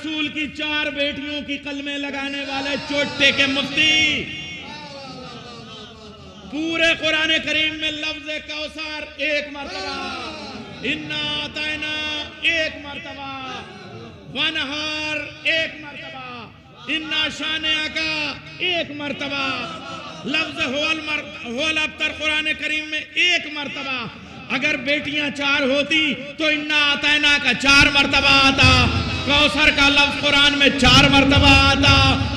رسول کی 4 بیٹیوں کی قلمیں لگانے والے چوٹے کے مفتی، پورے قرآن کریم میں لفظ کوثر 1 مرتبہ، انا اعطینا 1 مرتبہ، ونہار 1 مرتبہ، انا شانئک 1 مرتبہ، لفظ هو الابتر قرآن کریم میں 1 مرتبہ۔ اگر بیٹیاں 4 ہوتی تو انا اعطینا کا 4 مرتبہ آتا، کوثر کا لفظ قرآن میں 4 مرتبہ آتا،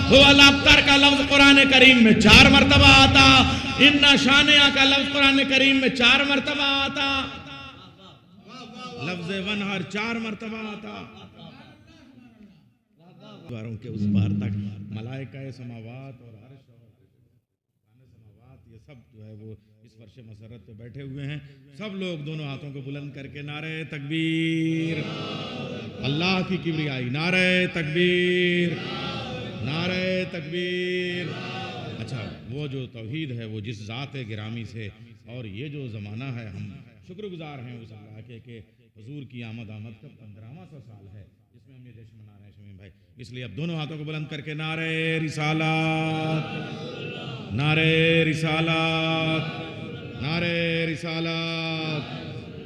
هو الابتر کا لفظ قرآن کریم میں 4 مرتبہ آتا، انا شانئہ کا لفظ قرآن کریم میں 4 مرتبہ آتا، لفظ ونہر 4 مرتبہ آتا۔ دواروں کے اس پار تک ملائکہ سماوات اور عرش اور سماوات یہ سب جو ہے وہ اس فرش مسرت پہ بیٹھے ہوئے ہیں۔ سب لوگ دونوں ہاتھوں کو بلند کر کے نعرہ تکبیر، اللہ کی کبریائی، نعرہ تکبیر، نعرہ تکبیر۔ اچھا، وہ جو توحید ہے وہ جس ذات گرامی سے، اور یہ جو زمانہ ہے ہم شکر گزار ہیں اس اللہ کے کہ حضور کی آمد کا 15واں سال ہے جس میں ہم یہ جشن منا رہے ہیں شمیم بھائی۔ اس لیے اب دونوں ہاتھوں کو بلند کر کے نعرہ رسالت، نعرہ رسالت، نعرہ رسالت۔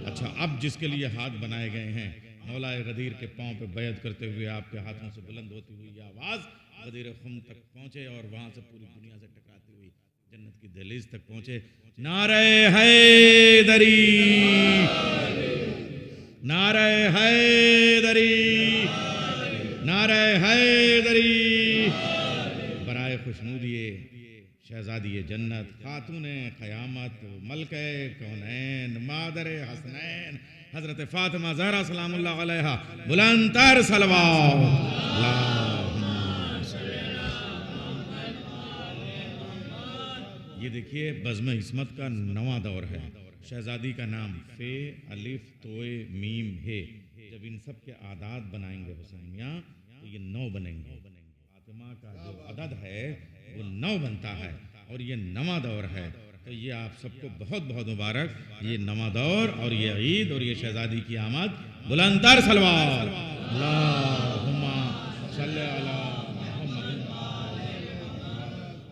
اچھا، اب جس کے لیے ہاتھ بنائے گئے ہیں، مولا غدیر کے پاؤں پہ بیعت کرتے ہوئے آپ کے ہاتھوں سے بلند ہوتی ہوئی یہ آواز غدیر خم تک پہنچے اور وہاں سے پوری دنیا سے ٹکراتی ہوئی جنت کی دہلیز تک پہنچے۔ نعرہ حیدری، نعرہ حیدری، نعرہ حیدری۔ برائے خوشنودی شہزادی جنت، خاتون قیامت، ملکہ کونین، مادر حسنین حضرت فاطمہ زہرا سلام اللہ علیہا، بلند تر صلوات۔ یہ دیکھیے بزم عصمت کا 9واں دور ہے۔ شہزادی کا نام فے، الف، توئے، میم ہے۔ جب ان سب کے اعداد بنائیں گے حسینیہ تو یہ 9 بنیں گے۔ فاطمہ کا جو عدد ہے وہ 9 بنتا ہے اور یہ 9واں دور ہے۔ تو یہ آپ سب کو بہت بہت مبارک، یہ 9واں دور اور یہ عید اور یہ شہزادی کی آمد۔ بلند تر صلوات، اللہم صلی علی محمد۔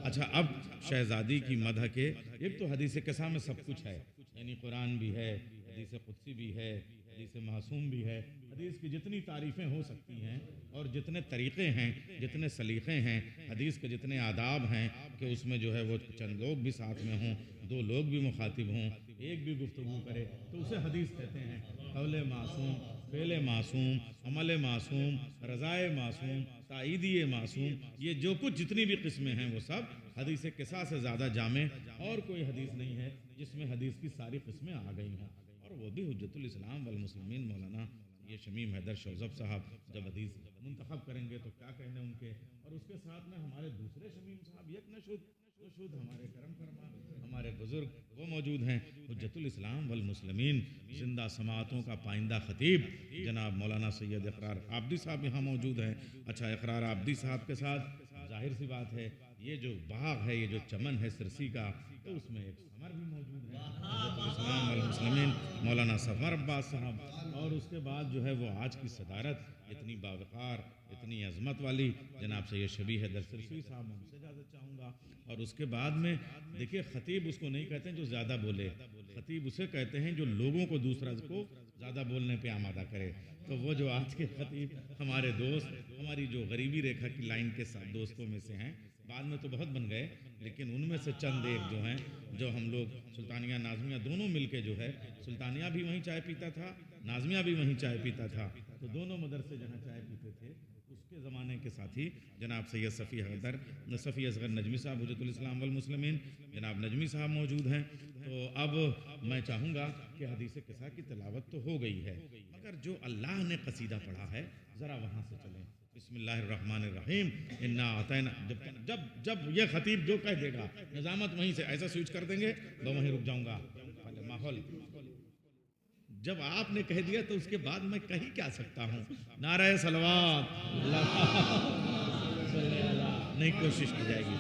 اچھا، اب شہزادی کی مدح کے ایک تو حدیث قصہ میں سب کچھ ہے، یعنی قرآن بھی ہے، حدیث قدسی بھی ہے، حدیث معصوم بھی ہے۔ حدیث کی جتنی تعریفیں ہو سکتی ہیں اور جتنے طریقے ہیں، جتنے سلیقے ہیں، حدیث کے جتنے آداب ہیں کہ اس میں جو ہے وہ چند لوگ بھی ساتھ میں ہوں، 2 لوگ بھی مخاطب ہوں، ایک بھی گفتگو کرے تو اسے حدیث کہتے ہیں۔ قول معصوم، فعل معصوم، عمل معصوم، رضائے معصوم، تائیدی معصوم، یہ جو کچھ جتنی بھی قسمیں ہیں وہ سب حدیث قصہ سے زیادہ جامع اور کوئی حدیث نہیں ہے جس میں حدیث کی ساری قسمیں آ گئی ہیں۔ اور وہ بھی حجت الاسلام والمسلمین مولانا یہ شمیم حیدر شوذب صاحب جب حدیث منتخب کریں گے تو کیا کہنے ان کے، اور اس کے ساتھ میں ہمارے دوسرے شمیم صاحب یک نشد ہمارے کرم فرما ہمارے بزرگ وہ موجود ہیں۔ حجت الاسلام والمسلمین زندہ سماعتوں کا پائندہ خطیب جناب مولانا سید اقرار عابدی صاحب یہاں موجود ہیں۔ اچھا، اقرار عابدی صاحب کے ساتھ ظاہر سی بات ہے یہ جو باغ ہے، یہ جو چمن ہے سرسی کا، تو اس میں ایک ثمر بھی موجود ہے، حجت الاسلام والمسلمین مولانا سفر عباس صاحب، اور اس کے بعد جو ہے وہ آج کی صدارت اتنی باوقار، اتنی عظمت والی جناب سید شبیہ حیدر سرسوی صاحب، میں ان سے اجازت چاہوں گا۔ اور اس کے بعد میں دیکھیے خطیب اس کو نہیں کہتے ہیں جو زیادہ بولے، خطیب اسے کہتے ہیں جو لوگوں کو دوسرا کو زیادہ بولنے پہ آمادہ کرے۔ تو وہ جو آج کے خطیب ہمارے دوست، ہماری جو غریبی ریکھا کی لائن کے ساتھ دوستوں میں سے ہیں، بعد میں تو بہت بن گئے لیکن ان میں سے چند ایک جو ہیں، جو ہم لوگ سلطانیہ ناظمیہ دونوں مل کے جو ہے، سلطانیہ بھی وہیں چائے پیتا تھا، ناظمیہ بھی وہیں چائے پیتا تھا، تو دونوں مدرسے جہاں چائے پیتے تھے اس کے زمانے کے ساتھی جناب سید صفی حیدر، صفی اصغر نجمی صاحب حجت الاسلام والمسلمین جناب نجمی صاحب موجود ہیں۔ تو اب میں چاہوں گا کہ حدیث قصہ کی تلاوت تو ہو گئی ہے، مگر جو اللہ نے قصیدہ پڑھا ہے ذرا وہاں سے چلیں۔ بسم اللہ الرحمن الرحیم، انا اعطینا، جب یہ خطیب جو کہہ دے گا نظامت وہیں سے ایسا سوئچ کر دیں گے تو وہیں رک جاؤں گا ماحول۔ جب آپ نے کہہ دیا تو اس کے بعد میں کہیں کیا سکتا ہوں؟ نعرہ صلوات، نہیں کوشش کی جائے گی،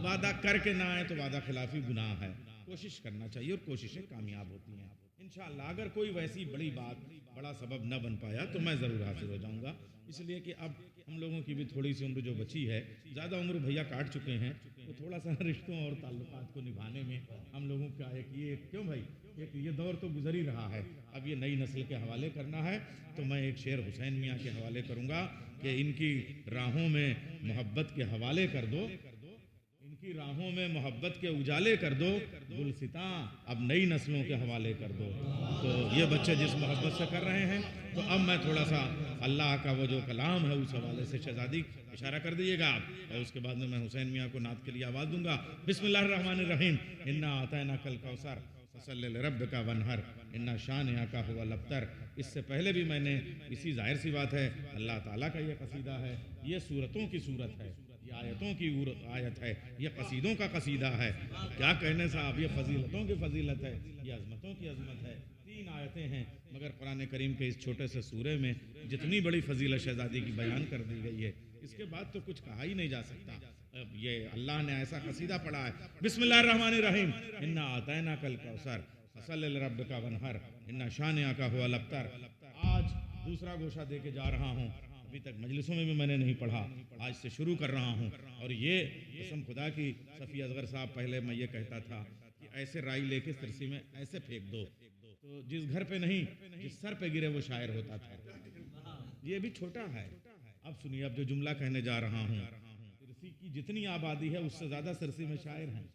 وعدہ کر کے نہ آئے تو وعدہ خلافی گناہ ہے، کوشش کرنا چاہیے اور کوششیں کامیاب ہوتی ہیں انشاءاللہ اگر کوئی ویسی بڑی بات بڑا سبب نہ بن پایا تو میں ضرور حاضر ہو جاؤں گا، اس لیے کہ اب ہم لوگوں کی بھی تھوڑی سی عمر جو بچی ہے، زیادہ عمر بھیا کاٹ چکے ہیں، تو تھوڑا سا رشتوں اور تعلقات کو نبھانے میں ہم لوگوں کا کیوں بھائی ایک یہ دور تو گزر ہی رہا ہے، اب یہ نئی نسل کے حوالے کرنا ہے، تو میں ایک شعر حسین میاں کے حوالے کروں گا کہ ان کی راہوں میں محبت کے حوالے کر دو، ان کی راہوں میں محبت کے اجالے کر دو، گلستاں اب نئی نسلوں کے حوالے کر دو۔ تو یہ بچے جس محبت سے کر رہے ہیں، تو اب میں تھوڑا سا اللہ کا وہ جو کلام ہے اس حوالے سے شہزادی اشارہ کر دیجیے گا آپ، اور اس کے بعد میں حسین میاں کو نعت کے لیے آواز دوں گا۔ بسم اللہ الرحمن الرحیم، انا اعطیناک الکوثر فصلی لربک وانحر ان شانئک ھو الابتر۔ اس سے پہلے بھی میں نے اسی ظاہر سی بات ہے، اللہ تعالیٰ کا یہ قصیدہ ہے، یہ سورتوں کی سورت ہے، یہ آیتوں کی آیت ہے، یہ قصیدوں کا قصیدہ ہے، کیا کہنے صاحب، یہ فضیلتوں کی فضیلت ہے، یہ عظمتوں کی عظمت ہے۔ 3 آیتیں ہیں، مگر قرآن کریم کے اس چھوٹے سے سورے میں جتنی بڑی فضیلت شہزادی کی بیان کر دی گئی ہے، اس کے بعد تو کچھ کہا ہی نہیں جا سکتا۔ اب یہ اللہ نے ایسا قصیدہ پڑھا ہے، بسم اللہ الرحمن الرحیم، انا اعطیناک الکوثر فصلی لربک وانحر ان شانئک ھو الابتر۔ آج دوسرا گوشہ دے کے جا رہا ہوں، ابھی تک مجلسوں میں بھی میں نے نہیں پڑھا، آج سے شروع کر رہا ہوں، اور یہ قسم خدا کی صفی اصغر صاحب پہلے میں یہ کہتا تھا کہ ایسے رائی لے کے سرسی میں ایسے پھینک دو تو جس گھر پہ نہیں جس سر پہ گرے وہ شاعر ہوتا تھا۔ یہ بھی چھوٹا ہے، اب سنیے، اب جو جملہ کہنے جا رہا ہوں، سرسی کی جتنی آبادی ہے اس سے زیادہ سرسی میں شاعر ہیں،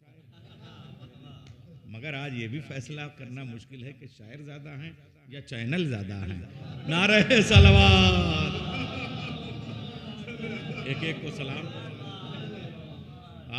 مگر آج یہ بھی فیصلہ کرنا مشکل ہے کہ شاعر زیادہ ہیں یا چینل زیادہ ہیں۔ نعرہ صلوات، ایک ایک کو سلام۔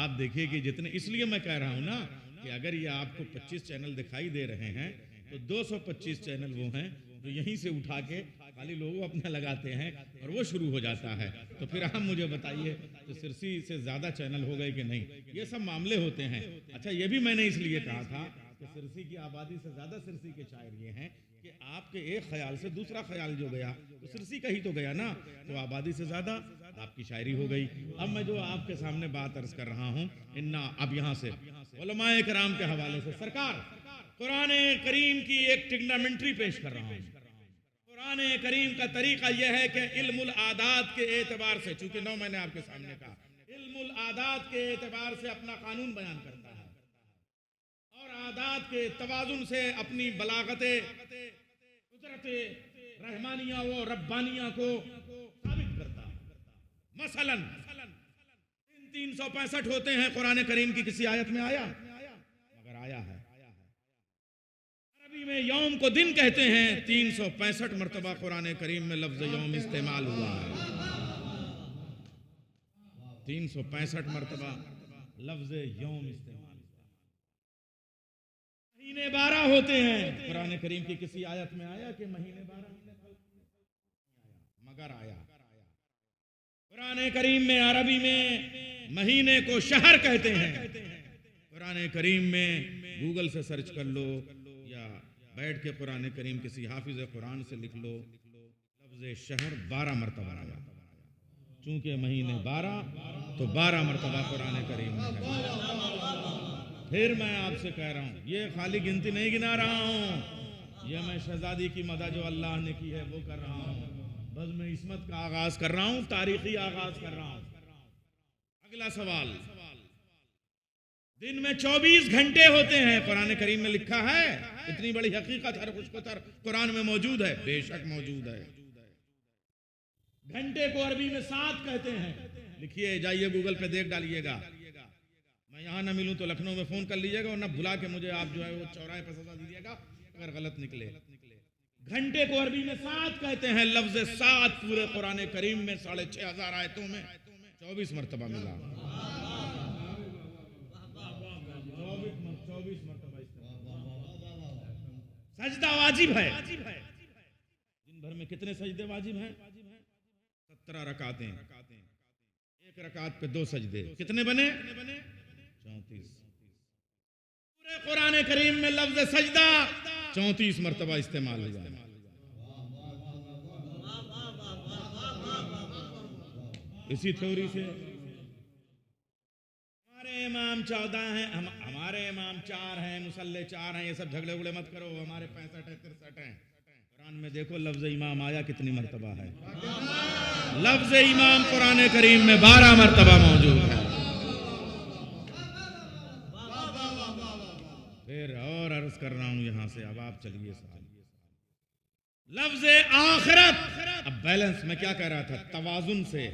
آپ دیکھیے کہ جتنے، اس لیے میں کہہ رہا ہوں نا کہ اگر یہ آپ کو 25 چینل دکھائی دے رہے ہیں تو 225 چینل وہ ہیں جو یہیں سے اٹھا کے خالی لوگوں اپنا لگاتے ہیں اور وہ شروع ہو جاتا ہے۔ تو پھر آپ مجھے بتائیے کہ سرسی سے زیادہ چینل ہو گئے کہ نہیں، یہ سب معاملے ہوتے ہیں۔ اچھا، یہ بھی میں نے اس لیے کہا تھا کہ سرسی کی آبادی سے زیادہ سرسی کے شاعر یہ ہیں کہ آپ کے ایک خیال سے دوسرا خیال جو گیا تو سرسی کا ہی تو گیا نا، تو آبادی سے زیادہ آپ کی شاعری ہو گئی۔ اب میں جو آپ کے سامنے بات عرض کر رہا ہوں، اب یہاں سے علماء کرام کے حوالے سے سرکار قرآن کریم کی ایک ٹگنامنٹری پیش کر رہا ہوں۔ قرآن کریم کا طریقہ یہ ہے کہ علم العادات کے اعتبار سے، چونکہ میں نے آپ کے سامنے کہا، علم العادات کے اعتبار سے اپنا قانون بیان کرتا ہے اور عادات کے توازن سے اپنی بلاغت قدرت رحمانیہ و ربانیہ کو ثابت کرتا ہے۔ مثلا 365 ہوتے ہیں، قرآن کریم کی کسی آیت میں آیا؟ مگر آیا ہے۔ عربی میں یوم کو دن کہتے ہیں، 365 مرتبہ قرآن کریم میں لفظ یوم استعمال ہوا ہے، 365 مرتبہ لفظ یوم استعمال ہوا۔ مہینے 12 ہوتے ہیں، قرآن کریم کی کسی آیت میں آیا کہ مہینے 12؟ مگر آیا۔ قرآن کریم میں عربی میں مہینے کو شہر کہتے ہیں، قرآن کریم میں گوگل سے سرچ کر لو یا بیٹھ کے قرآن کریم کسی حافظ قرآن سے لکھ لو، لفظ شہر 12 مرتبہ آیا، چونکہ مہینے 12 تو 12 مرتبہ قرآن کریم میں ہے۔ پھر میں آپ سے کہہ رہا ہوں، یہ خالی گنتی نہیں گنا رہا ہوں، یہ میں شہزادی کی مدح جو اللہ نے کی ہے وہ کر رہا ہوں، بس میں عصمت کا آغاز کر رہا ہوں، تاریخی آغاز کر رہا ہوں۔ اگلا سوال، دن میں 24 گھنٹے ہوتے ہیں، قرآن کریم میں لکھا ہے؟ اتنی بڑی حقیقت ہر خوش کو تر قرآن میں موجود ہے، بے شک موجود ہے۔ گھنٹے کو عربی میں ساعت کہتے ہیں، لکھیے، جائیے گوگل پہ دیکھ ڈالیے گا، میں یہاں نہ ملوں تو لکھنؤ میں فون کر لیجیے گا، اور نہ بھلا کے مجھے آپ جو ہے وہ چوراہے پہ سزا دیجیے گا اگر غلط نکلے۔ گھنٹے کو عربی میں ساعت کہتے ہیں، لفظ ساعت پورے قرآن کریم میں 6500 آیتوں میں 24 مرتبہ ملا، 24 مرتبہ سجدہ واجب ہے۔ دن بھر میں کتنے سجدے واجب ہیں؟ 17 رکعتیں، ایک رکعت پہ 2 سجدے، کتنے بنے؟ 34۔ پورے قرآن کریم میں لفظ سجدہ 34 مرتبہ استعمال ہوا ہے۔ اسی تھیوری سے ہمارے امام 14 ہیں، ہمارے امام 4 ہیں، مصلی 4 ہیں، یہ سب جھگڑے اگڑے مت کرو، ہمارے 65 ہیں 63 ہیں۔ قرآن میں دیکھو لفظ امام آیا کتنی مرتبہ ہے، لفظ امام قرآن کریم میں 12 مرتبہ موجود ہے۔ پھر اور عرض کر رہا ہوں یہاں سے، اب آپ چلیے ساتھ، لفظ آخرت۔ اب بیلنس میں کیا کہہ رہا تھا، توازن سے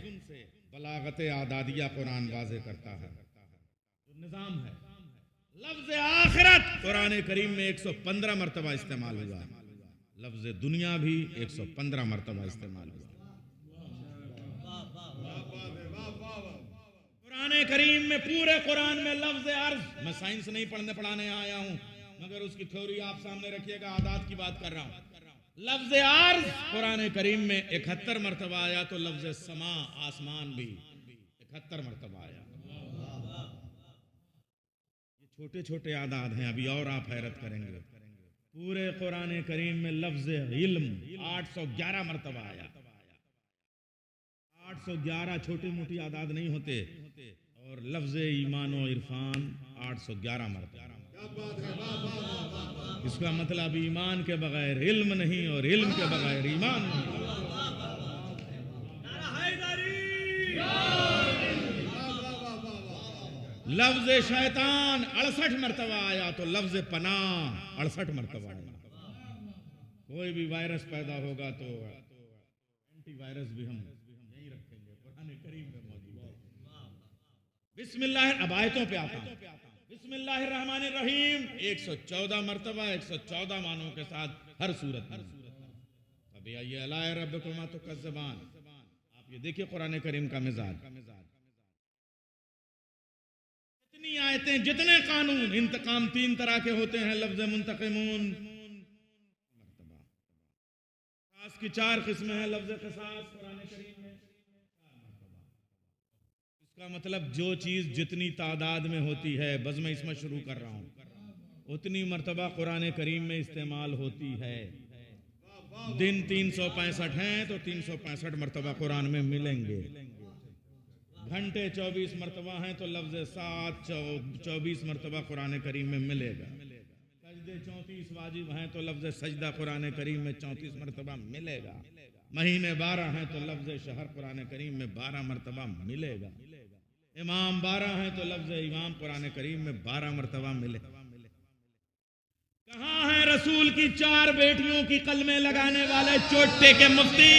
بلاغت اعدادیہ قرآن واضح کرتا ہے، نظام ہے۔ لفظ آخرت قرآن کریم میں 115 مرتبہ استعمال ہوا، لفظ دنیا بھی 115 مرتبہ استعمال ہوا۔ قرآن کریم میں پورے قرآن میں لفظ عرض، میں سائنس نہیں پڑھانے آیا ہوں، مگر اس کی تھیوری آپ سامنے رکھیے گا، اعداد کی بات کر رہا ہوں۔ لفظ عرض قرآن کریم میں 71 مرتبہ آیا، تو لفظ سما آسمان بھی 71 مرتبہ آیا۔ یہ چھوٹے چھوٹے اعداد ہیں، ابھی اور آپ حیرت کریں گے۔ پورے قرآن کریم میں لفظ علم 811 مرتبہ آیا۔ 811 چھوٹی موٹی اعداد نہیں ہوتے، اور لفظ ایمان و عرفان 811 مرتبہ۔ اس کا مطلب ایمان کے بغیر علم نہیں، اور علم کے بغیر ایمان نہیں۔ لفظ شیطان 68 مرتبہ آیا، تو لفظ پناہ 68 مرتبہ آیا۔ کوئی بھی وائرس پیدا ہوگا تو اینٹی وائرس بھی ہم یہی رکھیں گے، قرآن کریم میں موجود ہے۔ بسم اللہ، اب آیتوں پہ آتا ہوں۔ بسم اللہ الرحمن الرحیم 114 مرتبہ، 114 معنوں کے ساتھ ہر سورت میں۔ فَبِأَيِّ آلَاءِ رَبِّكُمَا تُكَذِّبَانِ، آپ یہ دیکھیں قرآن کریم کا مزاج، جتنی آیتیں، جتنے قانون، انتقام 3 طرح کے ہوتے ہیں، لفظ منتقمون مرتبہ، قصاص کی 4 قسمیں ہیں، لفظ قصاص قرآن کریم میں 4 مرتبہ۔ اس کا مطلب جو چیز جتنی تعداد میں ہوتی ہے، بس میں اس میں شروع کر رہا ہوں، اتنی مرتبہ قرآن کریم میں استعمال ہوتی ہے۔ دن 365 ہیں تو 365 مرتبہ قرآن میں ملیں گے۔ گھنٹے 24 مرتبہ ہیں تو لفظ ساعت 24 مرتبہ قرآن کریم میں ملے گا۔ سجدے 34 واجب ہیں تو لفظ سجدہ قرآن کریم میں 34 مرتبہ ملے گا۔ مہینے 12 ہیں تو لفظ شہر قرآن کریم میں 12 مرتبہ ملے گا۔ امام 12 ہیں تو لفظ امام قرآن کریم میں 12 مرتبہ ملے گا۔ کہاں ہیں رسول کی 4 بیٹیوں کی قلمیں لگانے والے چوٹے کے مفتی؟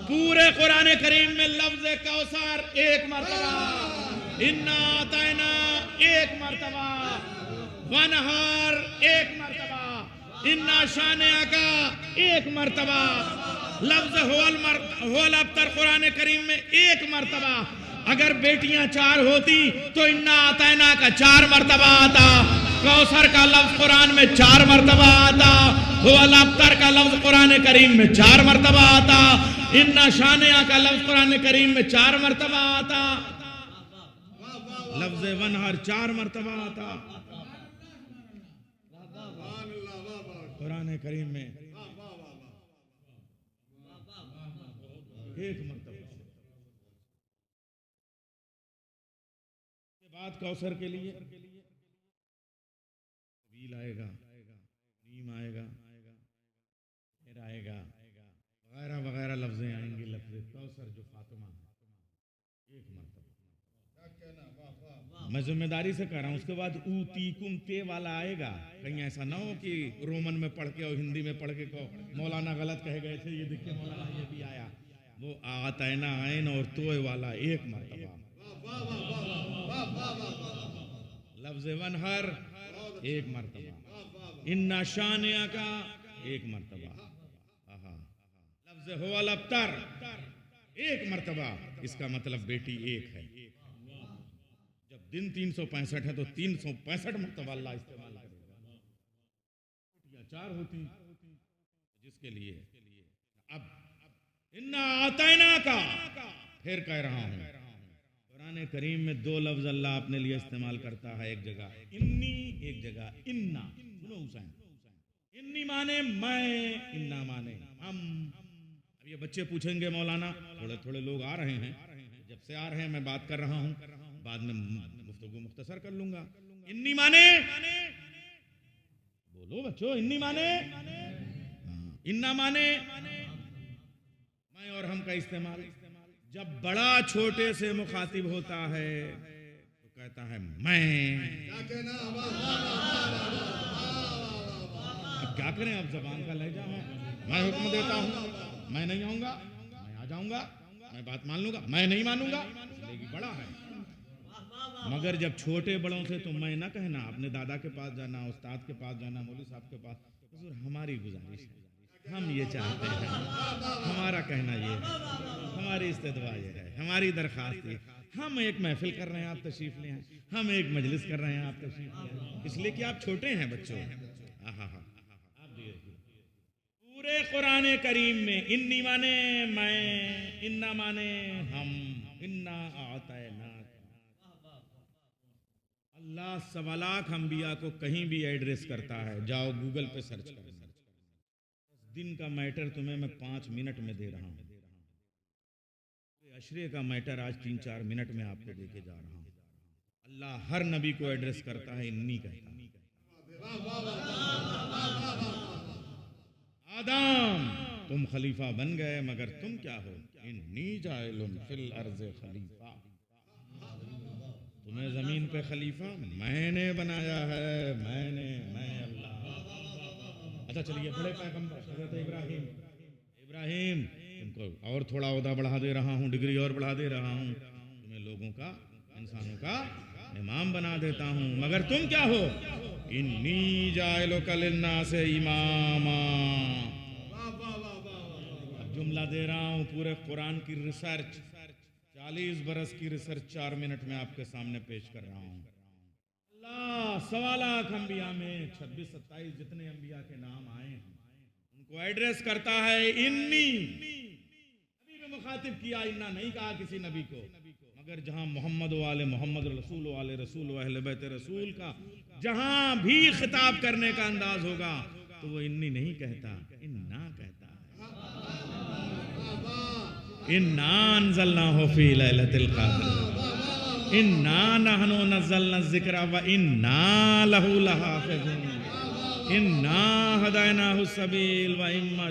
پورے قرآن کریم میں لفظ کوثر 1 مرتبہ، انا اعطینا 1 مرتبہ، ونہار 1 مرتبہ، انا شانئک 1 مرتبہ، لفظ هو الابتر قرآن کریم میں 1 مرتبہ۔ اگر بیٹیاں 4 ہوتی تو انا اعطینا کا 4 مرتبہ آتا، کوثر کا لفظ قرآن میں 4 مرتبہ آتا، هو الابتر کا لفظ قرآن کریم میں 4 مرتبہ آتا، انا شانیہ کا لفظ قرآن کریم میں 4 مرتبہ آتا، لفظ ونہر 4 مرتبہ آتا قرآن کریم میں 1 مرتبہ۔ اس کے بعد کوثر کے لیے طویل آئے گا، نیم آئے گا، پھر آئے گا، وغیرہ وغیرہ لفظیں آئیں گے۔ لفظ کوثر جو فاطمہ ہے 1 مرتبہ۔ میں ذمہ داری سے کہہ رہا ہوں، اس کے بعد اوتیکم تے والا آئے گا، کہیں ایسا نہ ہو کہ رومن میں پڑھ کے اور ہندی میں پڑھ کے کو مولانا غلط کہہ گئے تھے، یہ دیکھیں مولانا یہ بھی آیا۔ وہ آتینا عین اور توئے والا 1 مرتبہ۔ لفظ ونہر 1 مرتبہ، انا شانیہ کا 1 مرتبہ، لفظ هو الابتر 1 مرتبہ۔ اس کا مطلب بیٹی 1 ہے۔ جب دن 365 ہے تو 365 مرتبہ اللہ استعمال کرے گا۔ بیٹیاں 4 ہوتی جس کے لیے اب انا اعطینا کا پھر کہہ رہا ہوں، قرآن کریم میں 2 لفظ اللہ اپنے لیے استعمال کرتا ہے، ایک جگہ انی، ایک جگہ انا۔ سنو حسین، انی مانے میں، انا مانے ہم۔ اب یہ بچے پوچھیں گے مولانا، تھوڑے تھوڑے لوگ آ رہے ہیں، جب سے آ رہے ہیں میں بات کر رہا ہوں، بعد میں گفتگو مختصر کر لوں گا. انی مانے بولو بچوں, انی مانے انا مانے میں اور ہم کا استعمال. جب بڑا چھوٹے سے مخاطب ہوتا ہے تو کہتا ہے میں. اب کیا کریں, اب زبان کا لہجہ ہے. میں حکم دیتا ہوں, میں نہیں آؤں گا, میں آ جاؤں گا, میں بات مان لوں گا, میں نہیں مانوں گا, لیکن بڑا ہے. مگر جب چھوٹے بڑوں سے تو میں نہ کہنا, اپنے دادا کے پاس جانا, استاد کے پاس جانا, مولوی صاحب کے پاس. حضور ہماری گزارش ہے, ہم یہ چاہتے ہیں, ہمارا کہنا یہ ہے, ہماری استدعا یہ ہے, ہماری درخواست یہ. ہم ایک محفل کر رہے ہیں, آپ تشریف لے آئیں. ہم ایک مجلس کر رہے ہیں, آپ تشریف لے آئیں, اس لیے کہ آپ چھوٹے ہیں بچوں. آپ دیکھیے پورے قرآن کریم میں انی مانے میں, انا مانے ہم, انا اعطیناک. اللہ 1.25 لاکھ انبیاء کو کہیں بھی ایڈریس کرتا ہے, جاؤ گوگل پہ سرچ کرنا. دن کا میٹر تمہیں میں 5 منٹ میں دے رہا ہوں, عشرے کا میٹر آج 3-4 منٹ میں آپ کو دے کے جا رہا ہوں. اللہ ہر نبی کو ایڈریس کرتا ہے, انی کہتا ہے. آدم تم خلیفہ بن گئے, مگر تم کیا ہو, انی جاعل فی الارض خلیفہ. تمہیں زمین پہ خلیفہ میں نے بنایا ہے, میں اللہ. اچھا چلیے, بڑے پیغمبر حضرت ابراہیم تم کو اور تھوڑا عہدہ بڑھا دے رہا ہوں, ڈگری اور بڑھا دے رہا ہوں, تمہیں لوگوں کا, انسانوں کا امام بنا دیتا ہوں, مگر تم کیا ہو, انی جاعلک للناس اماما. اب جملہ دے رہا ہوں, پورے قرآن کی ریسرچ, 40 برس کی ریسرچ 4 منٹ میں آپ کے سامنے پیش کر رہا ہوں. اللہ 1.25 لاکھ انبیاء میں 26-27 جتنے انبیاء کے نام آئے ہیں ان کو ایڈریس کرتا ہے انی. نبی میں مخاطب کیا, انا نہیں کہا کسی نبی کو. مگر جہاں محمد و آل محمد, رسول و آل رسول و اہل بیت رسول کا جہاں بھی خطاب کرنے کا انداز ہوگا تو وہ انی نہیں کہتا, انا کہتا ہے. انا انزلناہ فی لیلۃ القدر انا نحن نزلنا الذکر وانا لہ لحافظون انا ہدیناہ السبیل واما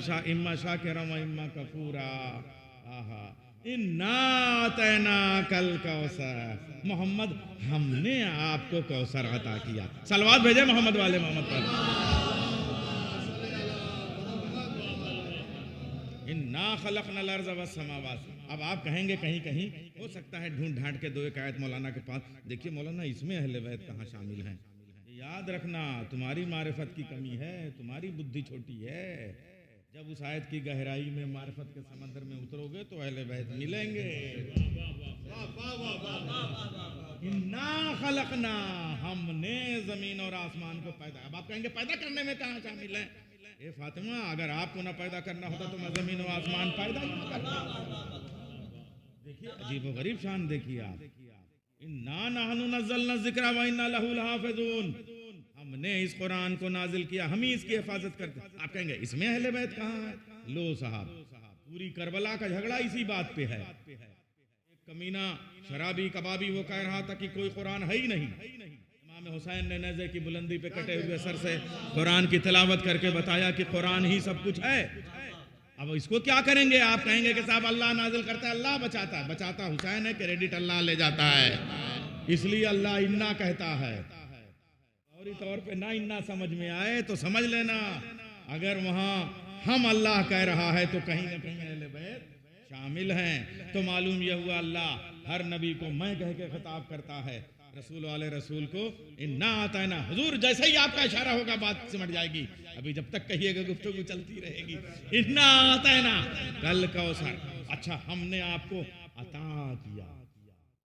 شاکرا واما کفورا. انا اعطیناک الکوثر. محمد ہم نے آپ کو کوثر عطا کیا. صلوات بھیجے محمد والے محمد پر. انا خلقنا الارض والسماوات. اب آپ کہیں گے کہیں کہیں ہو سکتا ہے ڈھونڈ ڈھانٹ کے 2 ایک آیت مولانا کے پاس, دیکھیے مولانا اس میں اہل بیت کہاں شامل ہیں. یاد رکھنا تمہاری معرفت کی کمی ہے, تمہاری بدھی چھوٹی ہے. جب اس آیت کی گہرائی میں معرفت کے سمندر میں اترو گے تو اہل بیت ملیں گے. انا خلقنا, ہم نے زمین اور آسمان کو پیدا. اب آپ کہیں گے پیدا کرنے میں کہاں شامل ہیں. اے فاطمہ, اگر آپ کو نہ پیدا کرنا ہوتا تو میں زمین و آسمان پیدا ہی نہ کرتا. دیکھیے عجیب و غریب شان دیکھیے آپ. انا نحن نزلنا الذکر وانا لہ لحافظون. ہم نے اس قرآن کو نازل کیا, ہم ہی اس کی حفاظت کرتے. آپ کہیں گے اس میں اہل بیت کہاں ہے. لو صاحب, پوری کربلا کا جھگڑا اسی بات پہ ہے. ایک کمینہ شرابی کبابی وہ کہہ رہا تھا کہ کوئی قرآن ہے ہی نہیں. امام حسین نے نیزے کی بلندی پہ کٹے ہوئے سر سے قرآن کی تلاوت کر کے بتایا کہ قرآن ہی سب کچھ ہے. اب اس کو کیا کریں گے. آپ کہیں گے کہ صاحب اللہ نازل کرتا ہے, اللہ بچاتا ہے. بچاتا حسین ہے, کریڈٹ اللہ لے جاتا ہے. اس لیے اللہ انا کہتا ہے. فوری طور پہ نہ انا سمجھ میں آئے تو سمجھ لینا, اگر وہاں ہم اللہ کہہ رہا ہے تو کہیں نہ کہیں اہل بیت شامل ہیں. تو معلوم یہ ہوا اللہ ہر نبی کو میں کہہ کے خطاب کرتا ہے, رسول والے رسول کو انا اعطینا. حضور جیسے ہی آپ کا اشارہ ہوگا بات سمجھ جائے گی, ابھی جب تک کہیے گا گفتگو چلتی رہے گی. انا اعطینا کل کوثر. اچھا ہم نے آپ کو عطا کیا.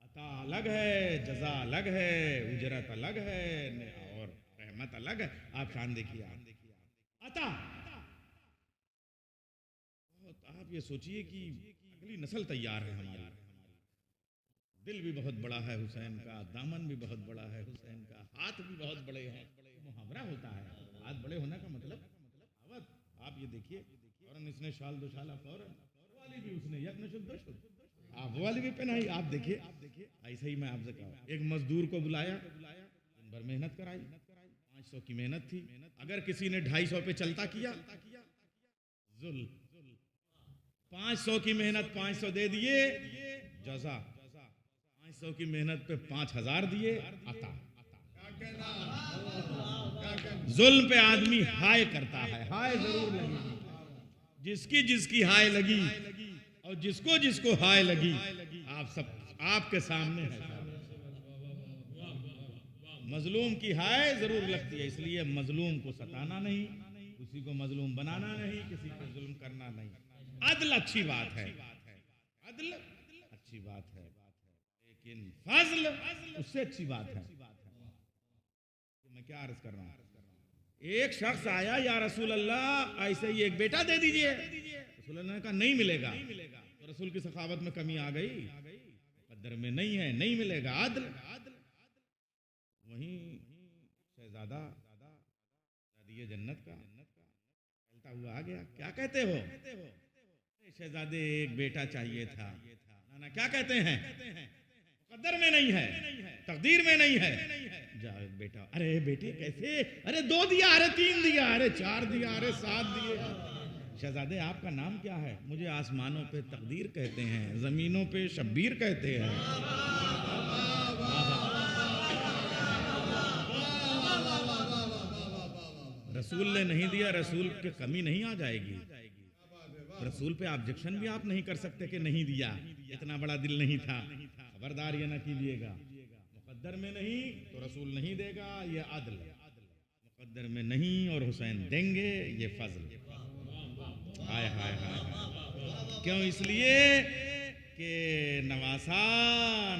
عطا الگ ہے, جزا الگ ہے, اجرت الگ ہے اور رحمت الگ ہے. آپ شان دیکھیے. عطا آپ یہ سوچئے کہ اگلی نسل تیار ہے ہماری. دل بھی بہت بڑا ہے حسین کا, دامن بھی بہت بڑا ہے حسین کا, ہاتھ بھی بہت بڑے ہیں. محاورہ ہوتا ہے ہاتھ بڑے ہونے کا مطلب آپ یہ دیکھیے, فوراً اس نے شال دو شالہ, فوراً والی بھی اس نے یک نشد دو شد. آپ والی بھی پہنائی. آپ دیکھیے ایسا ہی میں آپ سے کہا, ایک مزدور کو بلایا, دن بھر محنت کرائی, 500 کی محنت تھی. اگر کسی نے 250 پہ چلتا کیا, ظلم. 500 کی محنت 500 دے دیے جزا, 500 کی محنت پہ 5000 دیے عطا. ظلم پہ آدمی ہائے کرتا ہے, ہائے ضرور لگے گی. جس کی ہائے لگی اور جس کو ہائے لگی, آپ سب آپ کے سامنے ہے. مظلوم کی ہائے ضرور لگتی ہے, اس لیے مظلوم کو ستانا نہیں, کسی کو مظلوم بنانا نہیں, کسی پہ ظلم کرنا نہیں. عدل اچھی بات ہے, عدل اچھی بات ہے, لیکن فضل اس سے اچھی بات ہے. میں کیا عرض کر رہا ہوں, ایک شخص آیا, یا رسول اللہ ایسے ہی ایک بیٹا دے دیجئے. رسول اللہ نے کہا نہیں ملے گا. تو رسول کی سخاوت میں کمی آ گئی, قدر میں نہیں ہے, نہیں ملے گا. عدل. وہیں شہزادہ شادی جنت کا چلتا ہوا آ گیا. کیا کہتے ہو؟ شہزادے ایک بیٹا چاہیے تھا. نانا کیا کہتے ہیں؟ قدر میں نہیں ہے, تقدیر میں نہیں ہے. جاؤ ایک بیٹا. ارے بیٹے کیسے؟ ارے 2 دیا, ارے 3 دیا, ارے 4 دیا, ارے 7 دیے. شہزادے آپ کا نام کیا ہے؟ مجھے آسمانوں پہ تقدیر کہتے ہیں, زمینوں پہ شبیر کہتے ہیں. رسول نے نہیں دیا, رسول کی کمی نہیں آ جائے گی. رسول پہ آبجیکشن بھی آپ نہیں کر سکتے کہ نہیں دیا, اتنا بڑا دل نہیں تھا. خبردار یہ نہ کیجیے گا. مقدر میں نہیں تو رسول نہیں دے گا, یہ عدل. مقدر میں نہیں اور حسین دیں گے, یہ فضل. ہائے ہائے ہائے. کیوں؟ اس لیے کہ نواسا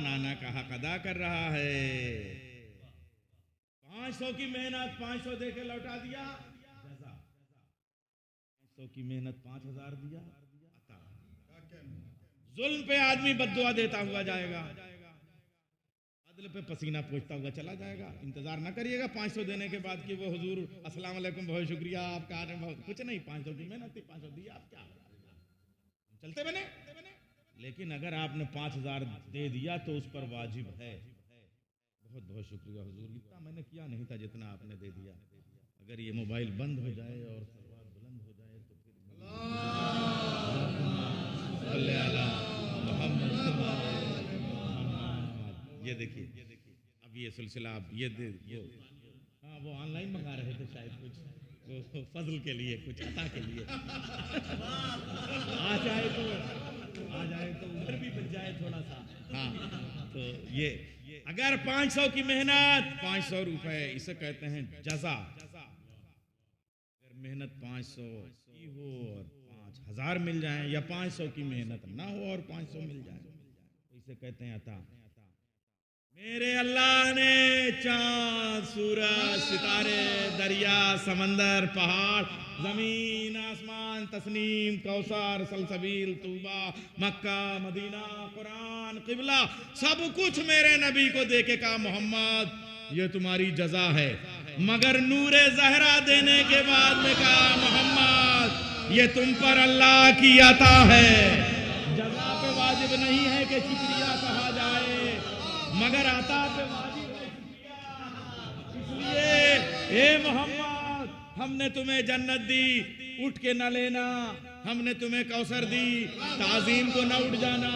نانا کا حق ادا کر رہا ہے. 500 کی محنت 500 دے کے لوٹا دیا جزا, 500 کی محنت 5000 دیا عطا. ظلم پہ آدمی بد دعا دیتا ہوا جائے گا, عدل پہ پسینہ پوچھتا ہوا چلا جائے گا. انتظار نہ کریے گا 500 دینے کے بعد کہ وہ حضور السلام علیکم بہت شکریہ آپ کا, کچھ نہیں. 500 کی محنت تھی, 500 دیا, آپ کیا چلتے بنے. لیکن اگر آپ نے 5000 دے دیا تو اس پر واجب ہے بہت بہت شکریہ حضور, اتنا میں نے کیا نہیں تھا جتنا آپ نے دے دیا. اگر یہ موبائل بند ہو جائے اور سلوات بلند ہو جائے تو پھر یہ دیکھیے, اب یہ سلسلہ آپ یہ ہاں وہ آن لائن منگا رہے تھے شاید, کچھ فضل کے لیے, کچھ عطا کے لیے. آ جائے تو ادھر بھی بچ جائے تھوڑا سا. ہاں تو یہ اگر 500 کی محنت 500 روپے, اسے کہتے ہیں جزا. اگر محنت 500 کی ہو اور 5000 مل جائیں, یا 500 کی محنت نہ ہو اور 500 مل جائیں, تو اسے کہتے ہیں عطا. میرے اللہ نے چاند, سورج, ستارے, دریا, سمندر, پہاڑ, زمین, آسمان, تسنیم, کوثر, سلسبیل, طوبہ, مکہ, مدینہ, قرآن, قبلہ, سب کچھ میرے نبی کو دے کے کہا محمد یہ تمہاری جزا ہے. مگر نور زہرا دینے کے بعد میں کہا محمد یہ تم پر اللہ کی عطا ہے. جزا پہ واجب نہیں ہے کہ شکریہ کہا جائے, مگر عطا پہ واجب ہے شکریہ. اس لیے اے محمد ہم نے تمہیں جنت دی, اٹھ کے نہ لینا. ہم نے تمہیں کوثر دی, تعظیم کو نہ اٹھ جانا.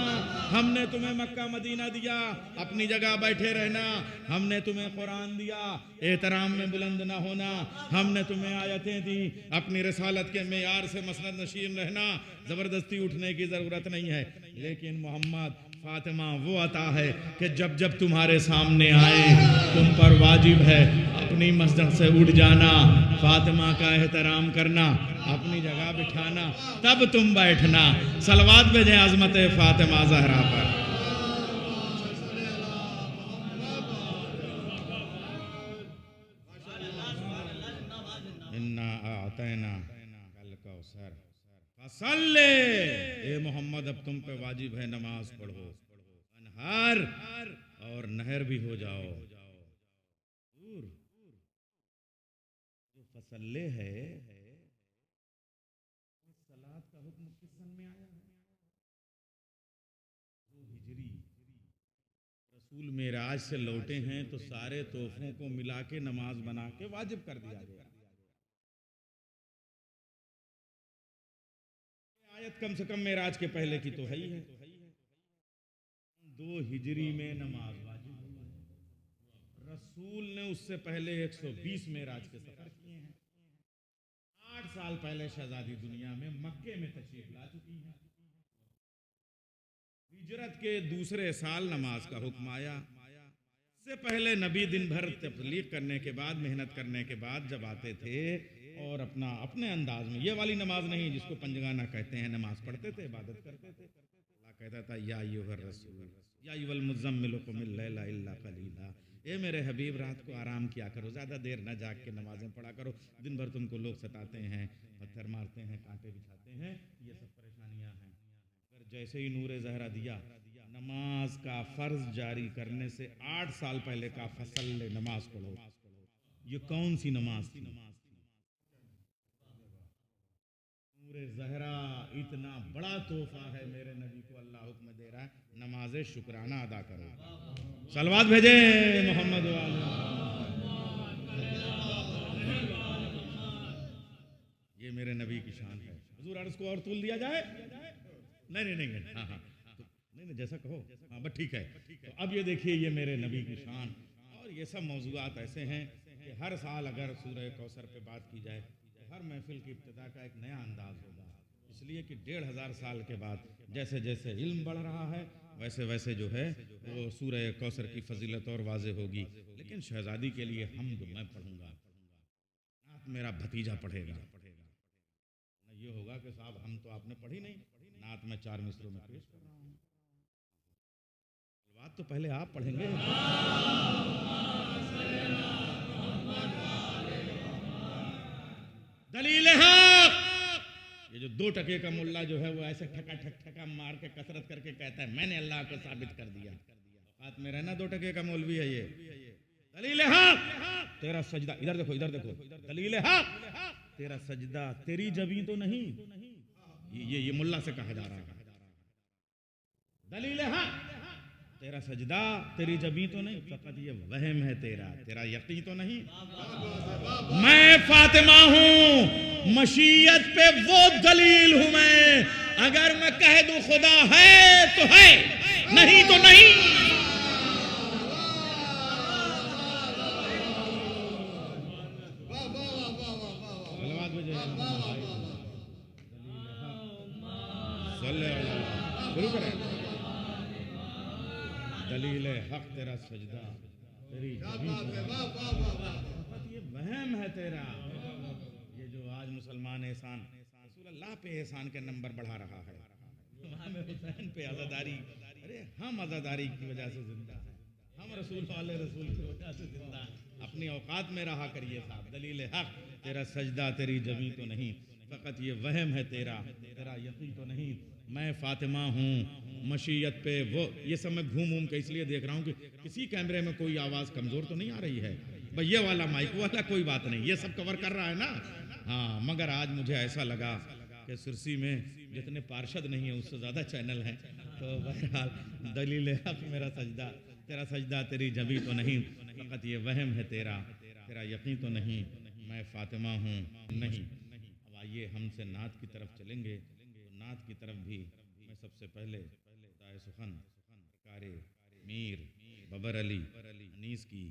ہم نے تمہیں مکہ مدینہ دیا, اپنی جگہ بیٹھے رہنا. ہم نے تمہیں قرآن دیا, احترام میں بلند نہ ہونا. ہم نے تمہیں آیتیں دی, اپنی رسالت کے معیار سے مسند نشین رہنا. زبردستی اٹھنے کی ضرورت نہیں ہے. لیکن محمد فاطمہ وہ عطا ہے کہ جب جب تمہارے سامنے آئے تم پر واجب ہے اپنی مسجد سے اٹھ جانا, فاطمہ کا احترام کرنا, اپنی جگہ بٹھانا, تب تم بیٹھنا. صلوات بھیجیں عظمت فاطمہ زہرا پر. انا اعطینا کل کوثر فصلی. اے محمد اب تم پہ واجب ہے نماز پڑھو, انہار اور نہر بھی ہو جاؤ. جو فصلے ہے صلاۃ کا حکم کس سن میں آیا ہے؟ رسول معراج سے لوٹے ہیں تو سارے تحفوں کو ملا کے نماز بنا کے واجب کر دیا گیا. آیت کم سے کم معراج کے پہلے کی تو ہے ہی ہے. 2 ہجری میں نماز واجب ہوئی. رسول نے اس سے پہلے 120 معراج کے سفر کیے ہیں. 8 سال پہلے شہزادی دنیا میں مکے میں تشریف لا چکی ہیں. ہجرت کے دوسرے سال نماز کا حکم آیا. اس سے پہلے نبی دن بھر تبلیغ کرنے کے بعد، محنت کرنے کے بعد جب آتے تھے اور اپنے انداز میں، یہ والی نماز نہیں جس کو پنجگانہ کہتے ہیں، نماز پڑھتے تھے، عبادت کرتے تھے. اللہ کہتا تھا یا ایھا الرسول یا ایھا المزمل قم اللیل الا قلیلا، اے میرے حبیب رات کو آرام کیا کرو، زیادہ دیر نہ جاگ کے نمازیں پڑھا کرو. دن بھر تم کو لوگ ستاتے ہیں، پتھر مارتے ہیں، کانٹے بچھاتے ہیں، یہ سب پریشانیاں ہیں. اگر جیسے ہی نور زہرا دیا، نماز کا فرض جاری کرنے سے 8 سال پہلے کا فصل نماز پڑھو. یہ کون سی نماز تھی؟ نور زہرا. اتنا بڑا تحفہ ہے میرے نبی کو اللہ حکم دے رہا ہے نماز شکرانہ ادا کرو. صلوات بھیجیں محمد والے. یہ میرے نبی کی شان ہے. حضور عرض کو اور طول دیا جائے؟ نہیں. ہاں نہیں جیسا کہو. ہاں بس ٹھیک ہے. تو اب یہ دیکھیے یہ میرے نبی کی شان. اور یہ سب موضوعات ایسے ہیں کہ ہر سال اگر سورہ کوثر پہ بات کی جائے تو ہر محفل کی ابتدا کا ایک نیا انداز ہوگا. اس لیے کہ 1500 سال کے بعد جیسے جیسے علم بڑھ رہا ہے ویسے ویسے جو ہے وہ سورہ کوثر کی فضیلت اور واضح ہوگی. لیکن شہزادی کے لیے حمد میں پڑھوں گا، نعت میرا بھتیجا پڑھے گا. یہ ہوگا کہ صاحب ہم تو آپ نے پڑھی نہیں، نعت میں 4 مصروں میں پیش کر رہا ہوں. بات تو پہلے آپ پڑھیں گے. دلیل حق. یہ جو 2 ٹکے کا ملا جو ہے وہ ایسے ٹھکا مار کے کثرت کر کے کہتا ہے میں نے اللہ کو ثابت کر دیا. بات میں رہنا 2 ٹکے کا مولوی ہے یہ. دلیل حق تیرا سجدہ، ادھر دیکھو. دلیل حق تیرا سجدہ تیری جبیں تو نہیں. یہ ملا سے کہا جا رہا ہے. دلیل حق تیرا سجدہ تیری جبیں تو نہیں، فقط یہ وہم ہے تیرا یقین تو نہیں. میں فاطمہ ہوں، مشیت پہ وہ دلیل ہوں میں. اگر میں کہہ دوں خدا ہے تو ہے، نہیں تو نہیں. شروع کریں. دلیل حق تیرا سجدہ تیری جبیں یہ وہم ہے تیرا. یہ جو آج مسلمان احسان رسول اللہ پہ احسان کے نمبر بڑھا رہا ہے، امام حسین پہ عزاداری. ارے ہم عزاداری کی وجہ سے زندہ ہیں، ہم رسول کی وجہ سے زندہ ہیں. اپنی اوقات میں رہا کریے صاحب. دلیل حق تیرا سجدہ تیری جبیں تو نہیں، فقط یہ وہم ہے تیرا یقین تو نہیں. میں فاطمہ ہوں، مشیت پہ وہ. یہ سب میں گھوم کے اس لیے دیکھ رہا ہوں کہ کسی کیمرے میں کوئی آواز کمزور تو نہیں آ رہی ہے. بھئی یہ والا مائک والا کوئی بات نہیں، یہ سب کور کر رہا ہے نا. ہاں مگر آج مجھے ایسا لگا کہ سرسی میں جتنے پارشد نہیں ہیں اس سے زیادہ چینل ہیں. تو بہرحال دلیل حق میرا سجدہ تیرا سجدہ تیری جبیں تو نہیں، فقط یہ وہم ہے تیرا یقین تو نہیں. میں فاطمہ ہوں نہیں. اب آئیے ہم سے نعت کی طرف چلیں گے. نعت کی طرف بھی میں سب سے پہلے دائے سخن سرکار میر ببر علی انیس کی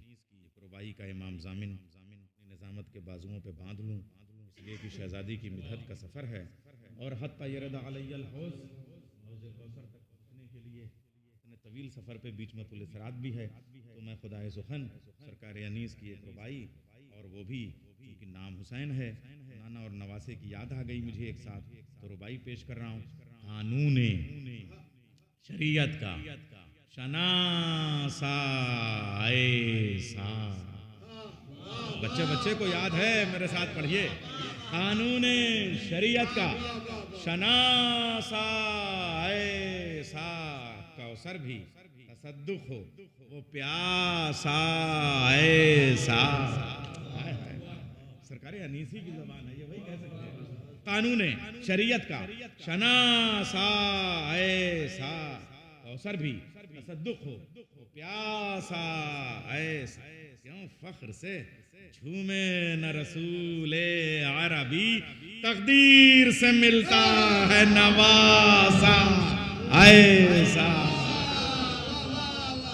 ربائی کا امام ضامن اپنی نظامت کے بازوؤں پہ باندھ لوں، اس لیے کہ شہزادی کی مدحت کا سفر ہے. اور حتی یرد علی الحوض، حوض کوثر تک پہنچنے کے لیے اتنے طویل سفر پہ بیچ میں پل صراط بھی ہے. تو میں خدائے سخن سرکار انیس کی ایک ربائی، اور وہ بھی کیونکہ نام حسین ہے، نانا اور نواسے کی یاد آ گئی مجھے ایک ساتھ، تو ربائی پیش کر رہا ہوں. قانون شریعت کا شناسا ایسا. بچے کو یاد ہے، میرے ساتھ پڑھیے. قانون شریعت کا شناسا ایسا، کوثر بھی تصدق ہو وہ پیاسا ایسا. سرکار انیسی کی زبان ہے یہ، وہی کہہ سکتے ہیں. قانون شریعت کا شناسا ایسا، کوثر بھی تصدق ہو، پیاسا ایسا کیوں فخر سے جھومے نہ رسول عربی، تقدیر سے ملتا ہے نواسا ایسا۔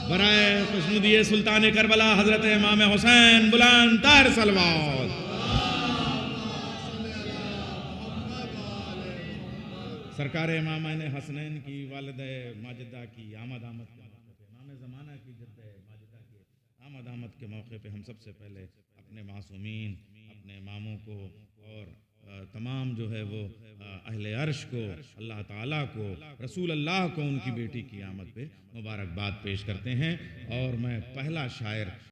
برائے خوشنودی سلطان کربلا حضرت امام حسین بلند تر صلوات۔ سرکار امامین حسنین کی والدہ ماجدہ کی آمد کے موقع پہ، امام زمانہ کی جدہ ماجدہ کی آمد کے موقع پہ ہم سب سے پہلے اپنے معصومین، اپنے اماموں کو اور تمام جو ہے وہ اہل عرش کو، اللہ تعالیٰ کو، رسول اللہ کو ان کی بیٹی کی آمد پہ مبارکباد پیش کرتے ہیں۔ اور میں پہلا شاعر